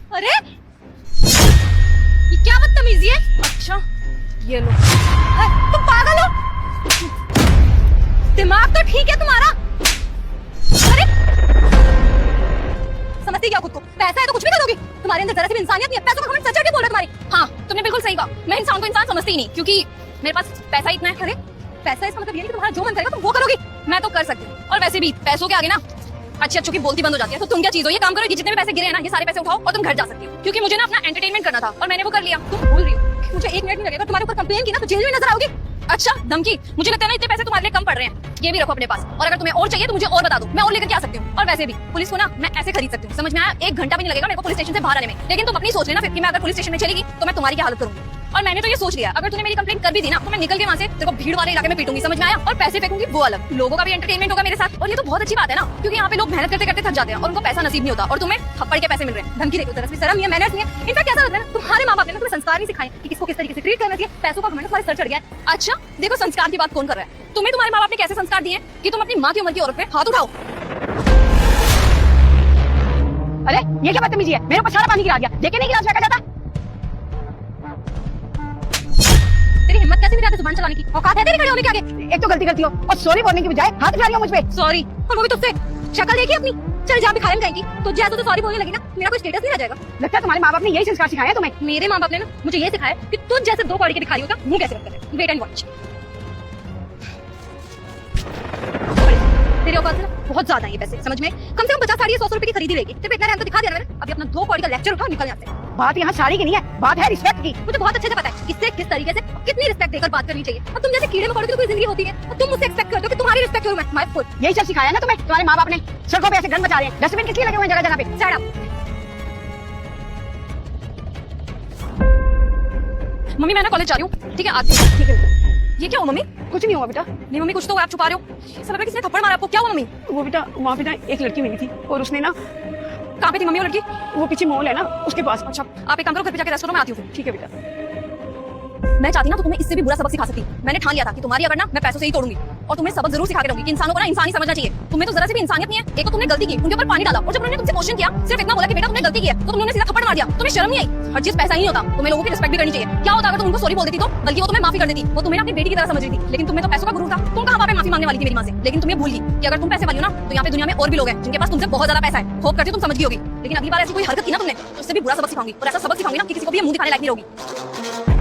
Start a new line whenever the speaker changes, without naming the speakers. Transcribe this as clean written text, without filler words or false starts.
अरे ये क्या बदतमीजी है। अच्छा ये लो। तुम पागल हो, दिमाग तो ठीक है तुम्हारा। अरे समझती क्या खुद को, पैसा है तो कुछ भी करोगी। तुम्हारे अंदर जरा सी भी इंसानियत नहीं है। पैसों का घमंड सच बोल रहा तुम्हारी। हाँ तुमने बिल्कुल सही कहा, मैं इंसान को इंसान समझती ही नहीं, क्योंकि मेरे पास पैसा इतना है। अरे पैसा इसका मतलब ये नहीं कि तुम्हारा जो मन करेगा तुम वो करोगी। मैं तो कर सकती हूँ, और वैसे भी पैसों के आगे ना अच्छी अच्छों की बोलती बंद हो जाती है। तो तुम क्या चीज हो, ये काम करो, ये जितने भी पैसे गिरे हैं ना, ये सारे पैसे उठाओ और तुम घर जा सकती हो, क्योंकि मुझे ना अपना एंटरटेनमेंट करना था और मैंने वो कर लिया। तुम भूल रही हो कि मुझे 1 मिनट नहीं लगेगा, तुम्हारे ऊपर कंप्लेन की ना तो जेल में नजर आओगी। अच्छा धमकी, मुझे लगता है ना इतने पैसे तुम्हारे लिए कम पड़ रहे हैं, ये भी रखो अपने पास, और अगर तुम्हें और चाहिए तो मुझे और बता दो, मैं और लेकर के आ सकती हूँ। और वैसे भी पुलिस को ना मैं ऐसे खरीद सकती हूँ, समझ में आया। 1 घंटा भी नहीं लगेगा मेरे को पुलिस स्टेशन से बाहर आने में। लेकिन तुम अपनी सोच लेना फिर कि मैं अगर पुलिस स्टेशन में चलेगी तो मैं तुम्हारी क्या हालत करूंगी। और मैंने तो ये सोच लिया, अगर तूने मेरी कंप्लेंट कर भी दी ना तो मैं निकल के वहां से तेरे को भीड़ वाले इलाके में पीटूंगी, समझ में आया। और पैसे फेंकूंगी वो अलग, लोगों का भी एंटरटेनमेंट होगा मेरे साथ। और ये तो बहुत अच्छी बात है ना, क्योंकि यहाँ पे लोग मेहनत करते करते थक जाते हैं और उनको पैसा नसीब नहीं होता, और तुम्हें थप्पड़ के पैसे मिल रहे हैं। धमकी देते हो, तरह से शर्म नहीं है, मैनर्स नहीं है। इनफैक्ट कैसा लगता है ना, तुम्हारे माँ बाप ने तुम्हें संस्कार नहीं सिखाए कि किसको किस तरीके से ट्रीट करना चाहिए। पैसों का घमंड तुम्हारे सर चढ़ गया है। अच्छा देखो संस्कार की बात कौन कर रहा है, तुम्हें तुम्हारे माँ बाप ने कैसे संस्कार दिए कि तुम अपनी माँ की उम्र की औरत पे हाथ उठाओ।
अरे ये क्या बदतमीजी है, मेरे ऊपर सारा पानी गिरा दिया, देखे नहीं गिलास फेंका जाता।
तेरी हिम्मत कैसे नहीं आती जुबान चलाने की, औकात है तेरी खड़े होने के आगे।
एक तो गलती करती हो और सॉरी बोलने की बजाय हाथ उठा रही हो मुझ पे।
सॉरी, और वो भी तुझसे। शक्ल देखी अपनी, चल जहाँ भी खाने कहेंगी तो जैसे तो सॉरी बोलने लगी ना, मेरा कोई स्टेटस नहीं रह जाएगा।
लगता है तुम्हारे माँ बाप ने यही संस्कार सिखाया है तुम्हें।
मेरे माँ बाप ने ना मुझे ये सिखाया कि तुझ जैसे 2 कौड़ी के भिखारियों का मुंह कैसे रखते हैं। Wait and watch. तेरे औकात से ना बहुत ज्यादा है ये पैसे, समझ में। कम से कम 50 साड़ी 100 रुपए की खरीदी रहेगी। तेरे पे इतना रहम तो दिखा दिया मैंने। अभी अपना 2 कौड़ी का लेक्चर उठाओ, निकल यहाँ से।
बात यहाँ साड़ी की नहीं है, बात है रिस्पेक्ट की।
मुझे बहुत अच्छे से पता है किससे किस तरीके से कितनी रिस्पेक्ट देकर बात करनी चाहिए। और तुम जैसे कीड़े मकोड़े की तो कोई जिंदगी होती है, और तुम मुझसे एक्सपेक्ट करते हो कि तुम्हारी रिस्पेक्ट करूं मैं। My foot.
यही सब सिखाया ना तुम्हें तुम्हारे माँ बाप ने। सड़कों पे ऐसे गंद बचा रहे हैं, डस्टबिन किस लिए लगे हुए हैं जगह जगह पे।
Shut up. मम्मी मैं ना कॉलेज जा रही हूँ, ठीक है आती हूँ। ठीक है। ये क्या हुआ मम्मी?
कुछ नहीं हुआ बेटा।
नहीं मम्मी कुछ तो आप छुपा रहे हो। ऐसा लग रहा है किसने थप्पड़ मारा आपको, क्या हुआ मम्मी?
वो बेटा वहाँ पे ना एक लड़की मिली थी और उसने ना।
कहाँ पे थी मम्मी वो लड़की?
वो पीछे मॉल है ना उसके पास।
अच्छा आप एक काम करो, घर पे जाके रेस्ट करो, मैं आती हूँ।
ठीक है बेटा।
मैं चाहती ना तो तुम्हें इससे भी बुरा सबक सिखा सकती। मैंने ठान लिया था कि तुम्हारी अगर ना मैं पैसों से ही तोड़ूंगी, और तुम्हें सबक जरूर सिखा के रहूंगी कि इंसानों को ना इंसान ही समझना चाहिए। तुम्हें तो जरा से भी इंसानियत नहीं है। एक तो तुमने गलती की, उनके ऊपर पानी डाला, और जब उन्होंने तुमसे क्वेश्चन किया सिर्फ इतना बोला कि बेटा तुमने गलती की है, तो तुमने सीधा थप्पड़ मार दिया। तुम्हें शर्म नहीं आई? हर चीज पैसा ही नहीं होता, तुम्हें लोगों की रिस्पेक्ट भी करनी चाहिए। क्या होता अगर तुम उनको सॉरी बोल देती तो, बल्कि वो तुम्हें माफी कर देती। वो तुम्हें अपनी बेटी की तरह समझ रही थी, लेकिन तुम्हें तो पैसों का गुरूर था। तुम कहाँ पे माफी मांगने वाली थी मेरी माँ से, लेकिन तुम्हें भूल गई कि अगर तुम पैसे वाली हो ना तो यहाँ पे दुनिया में और भी लोग हैं जिनके पास तुमसे बहुत ज्यादा पैसा है। होप करती तुम समझ गई होगी, लेकिन अगली बार ऐसी कोई हरकत की ना तुमने तो उससे भी बुरा सबक सिखाऊंगी, और ऐसा सबक सिखाऊंगी ना कि किसी को भी मुंह दिखाने लायक नहीं होगी।